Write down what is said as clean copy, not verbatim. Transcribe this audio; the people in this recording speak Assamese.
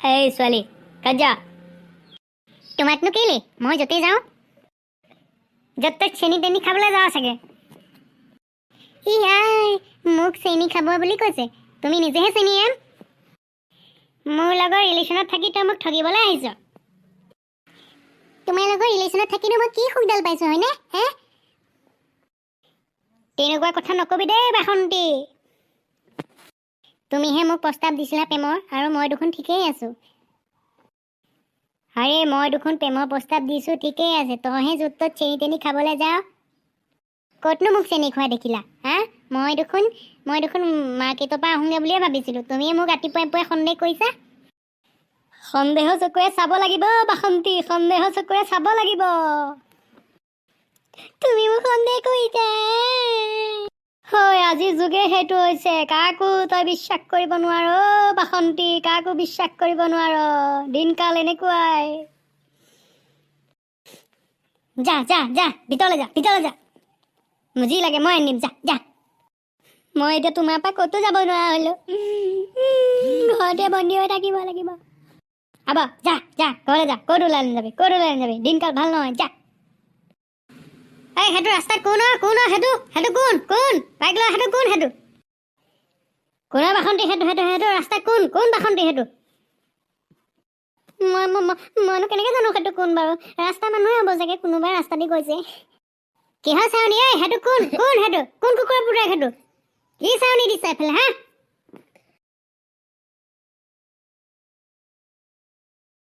এই ছোৱালী কাজা তোমাকনো কেলে মই য'তেই যাওঁ য'ত ত'ত চেনি তেনি খাবলৈ যাওঁ চাগে ই আই মোক চেনি খাব বুলি কৈছে তুমি নিজেহে চেনি আন মোৰ লগৰ ৰিলেশ্যনত থাকি তই মোক ঠগিবলৈ আহিছ তোমাৰ লগৰ ৰিলেশ্যনত থাকিনো মই কি সুখডাল পাইছোঁ হয়নে হে তেনেকুৱা কথা নকবি দেই বাসন্তী তুমিহে মোক প্ৰস্তাৱ দিছিলা প্ৰেমৰ আৰু মই দেখোন ঠিকেই আছোঁ আৰে মই দেখোন প্ৰেমৰ প্ৰস্তাৱ দিছোঁ ঠিকেই আছে তইহে য'ত ত'ত চেনি তেনি খাবলৈ যাওঁ ক'তনো মোক চেনি খোৱা দেখিলা হা মই দেখোন মাৰ্কেটৰ পৰা আহোঁগৈ বুলিয়ে ভাবিছিলোঁ তুমিয়ে মোক ৰাতিপুৱাই পুৱাই সন্দেহ কৰিছা সন্দেহ চকুৰে চাব লাগিব বাসন্তী সন্দেহ চকুৰে চাব লাগিব তুমি মোক সন্দেহ কৰিছা হয় আজিৰ যুগে সেইটো হৈছে কাকো তই বিশ্বাস কৰিব নোৱাৰ বাসন্তী কাকো বিশ্বাস কৰিব নোৱাৰ দিনকাল এনেকুৱাই যা যা যা ভিতৰলৈ যা যি লাগে মই আনিম যা যা মই এতিয়া তোমাৰ পৰা ক'তো যাব নোৱাৰা হ'লো ঘৰতে বন্দী হৈ থাকিব লাগিব আব যা যা ঘৰলৈ যা ক'ত ওলাই নাযাবি দিনকাল ভাল নহয় যা এই সেইটো ৰাস্তাত কোন সেইটো কোন বাইক লৈ সেইটো কোন কোন বাসন্তী সেইটো ৰাস্তাত কোন বাসন্তী সেইটো মইনো কেনেকৈ জানো সেইটো কোন বাৰু ৰাস্তা মানুহে হ'ব চাগে কোনোবাই ৰাস্তা দি গৈছে কিহৰ চাউনি সেইটো কোন কুকুৰা পুতেক সেইটো কি চাউনি দিছে এইফালে হা